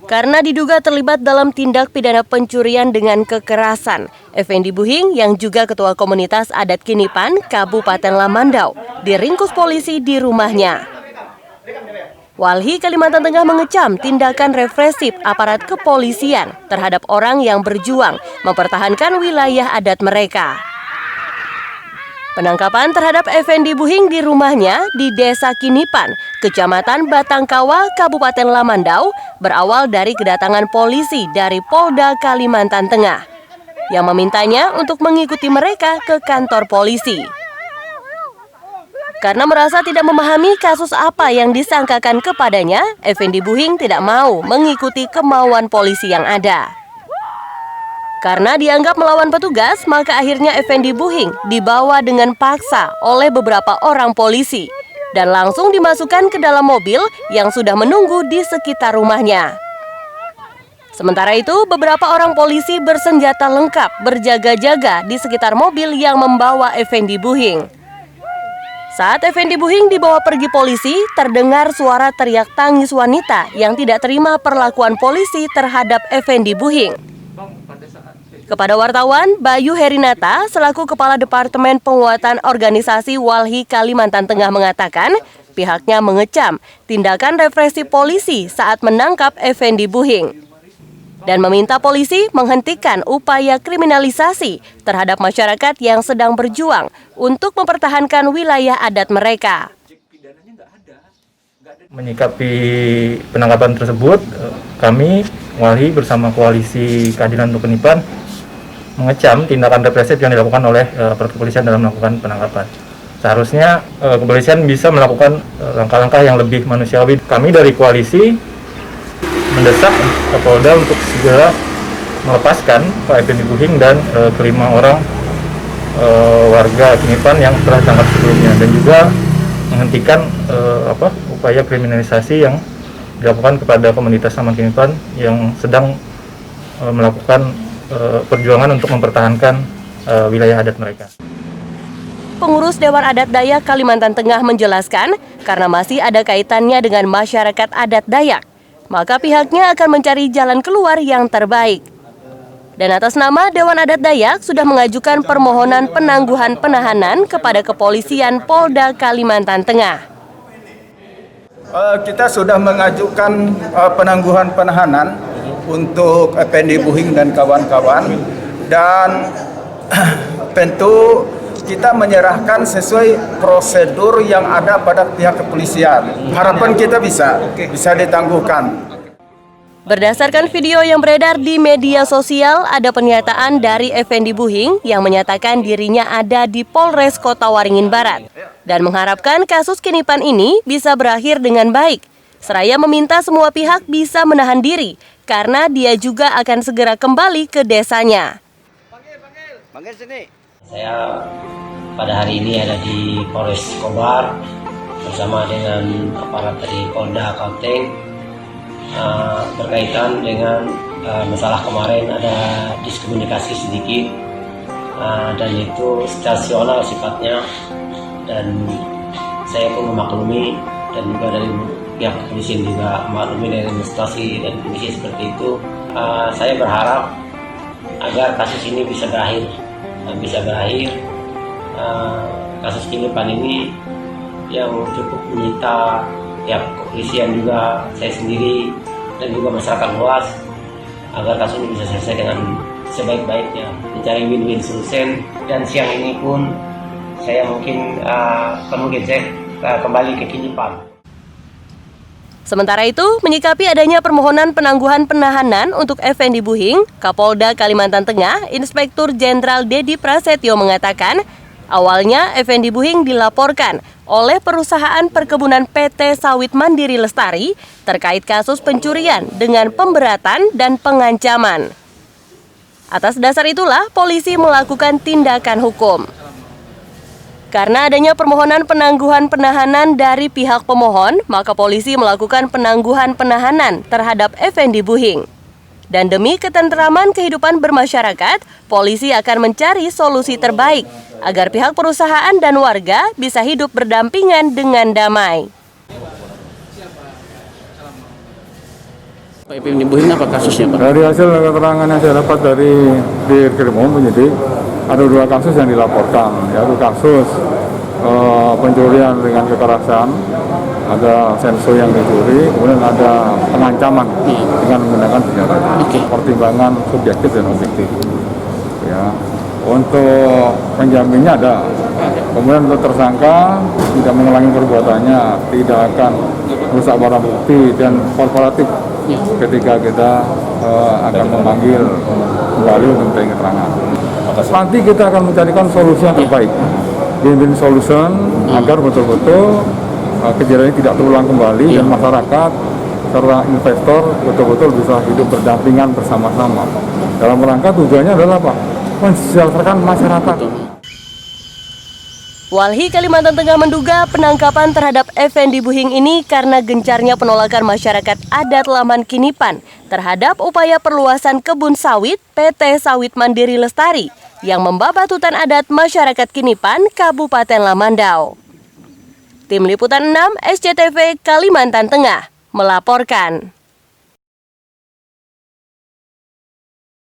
Karena diduga terlibat dalam tindak pidana pencurian dengan kekerasan, Effendi Buhing yang juga ketua komunitas adat Kinipan, Kabupaten Lamandau, diringkus polisi di rumahnya. Walhi Kalimantan Tengah mengecam tindakan represif aparat kepolisian terhadap orang yang berjuang mempertahankan wilayah adat mereka. Penangkapan terhadap Effendi Buhing di rumahnya di Desa Kinipan, Kecamatan Batangkawa, Kabupaten Lamandau, berawal dari kedatangan polisi dari Polda Kalimantan Tengah yang memintanya untuk mengikuti mereka ke kantor polisi. Karena merasa tidak memahami kasus apa yang disangkakan kepadanya, Effendi Buhing tidak mau mengikuti kemauan polisi yang ada. Karena dianggap melawan petugas, maka akhirnya Effendi Buhing dibawa dengan paksa oleh beberapa orang polisi dan langsung dimasukkan ke dalam mobil yang sudah menunggu di sekitar rumahnya. Sementara itu, beberapa orang polisi bersenjata lengkap berjaga-jaga di sekitar mobil yang membawa Effendi Buhing. Saat Effendi Buhing dibawa pergi polisi, terdengar suara teriak tangis wanita yang tidak terima perlakuan polisi terhadap Effendi Buhing. Kepada wartawan, Bayu Herinata selaku Kepala Departemen Penguatan Organisasi Walhi Kalimantan Tengah mengatakan pihaknya mengecam tindakan represi polisi saat menangkap Effendi Buhing dan meminta polisi menghentikan upaya kriminalisasi terhadap masyarakat yang sedang berjuang untuk mempertahankan wilayah adat mereka. Menyikapi penangkapan tersebut, kami Walhi bersama Koalisi Keadilan untuk Kinipan mengecam tindakan represif yang dilakukan oleh aparat kepolisian dalam melakukan penangkapan. Seharusnya kepolisian bisa melakukan langkah-langkah yang lebih manusiawi. Kami dari koalisi mendesak Kapolda untuk segera melepaskan Pak Effendi Buhing dan kelima orang warga Kinipan yang telah ditangkap sebelumnya, dan juga menghentikan upaya kriminalisasi yang dilakukan kepada komunitas Saman Kinipan yang sedang melakukan perjuangan untuk mempertahankan wilayah adat mereka. Pengurus Dewan Adat Dayak Kalimantan Tengah menjelaskan karena masih ada kaitannya dengan masyarakat adat Dayak, maka pihaknya akan mencari jalan keluar yang terbaik. Dan atas nama Dewan Adat Dayak sudah mengajukan permohonan penangguhan penahanan kepada Kepolisian Polda Kalimantan Tengah. Kita sudah mengajukan penangguhan penahanan untuk Effendi Buhing dan kawan-kawan, dan tentu kita menyerahkan sesuai prosedur yang ada pada pihak kepolisian. Harapan kita bisa ditangguhkan. Berdasarkan video yang beredar di media sosial, ada pernyataan dari Effendi Buhing yang menyatakan dirinya ada di Polres Kota Waringin Barat dan mengharapkan kasus Kinipan ini bisa berakhir dengan baik. Seraya meminta semua pihak bisa menahan diri karena dia juga akan segera kembali ke desanya. Panggil sini. Saya pada hari ini ada di Polres Kobar bersama dengan aparat dari Polda Kalteng berkaitan dengan masalah kemarin ada diskomunikasi sedikit dan itu situasional sifatnya, dan saya pun memaklumi dan juga dari pihak kepolisian juga memaklumi dari situasi dan kondisi seperti itu. Saya berharap agar kasus ini bisa berakhir. Kasus Kinipan ini yang cukup menyita pihak kepolisian juga, saya sendiri dan juga masyarakat luas, agar kasus ini bisa selesai dengan sebaik-baiknya, mencari win-win solution. Dan siang ini pun saya mungkin saya kembali ke Kinipan. Sementara itu, menyikapi adanya permohonan penangguhan penahanan untuk Effendi Buhing, Kapolda Kalimantan Tengah, Inspektur Jenderal Dedi Prasetyo mengatakan, awalnya Effendi Buhing dilaporkan oleh perusahaan perkebunan PT Sawit Mandiri Lestari terkait kasus pencurian dengan pemberatan dan pengancaman. Atas dasar itulah, polisi melakukan tindakan hukum. Karena adanya permohonan penangguhan penahanan dari pihak pemohon, maka polisi melakukan penangguhan penahanan terhadap Effendi Buhing. Dan demi ketentraman kehidupan bermasyarakat, polisi akan mencari solusi terbaik agar pihak perusahaan dan warga bisa hidup berdampingan dengan damai. Pak Effendi Buhing apa kasusnya, Pak? Dari hasil keterangan yang saya dapat dari Dirkrimum penyidik, ada 2 kasus yang dilaporkan, yaitu kasus pencurian dengan kekerasan, ada sensor yang dicuri, kemudian ada pengancaman dengan menggunakan senjata. Pertimbangan subjektif dan objektif. Ya, untuk penjaminnya ada. Kemudian untuk tersangka tidak mengulangi perbuatannya, tidak akan merusak barang bukti dan kooperatif ketika kita akan memanggil kembali untuk minta keterangan. Nanti kita akan mencarikan solusi yang terbaik, win-win solution agar betul-betul kejadian ini tidak terulang kembali dan masyarakat serta investor betul-betul bisa hidup berdampingan bersama-sama. Dalam rangka tujuannya adalah apa? Mensejahterakan masyarakat. Walhi Kalimantan Tengah menduga penangkapan terhadap Effendi Buhing ini karena gencarnya penolakan masyarakat adat Laman Kinipan terhadap upaya perluasan kebun sawit PT Sawit Mandiri Lestari yang membabat hutan adat masyarakat Kinipan, Kabupaten Lamandau. Tim Liputan 6 SCTV Kalimantan Tengah melaporkan.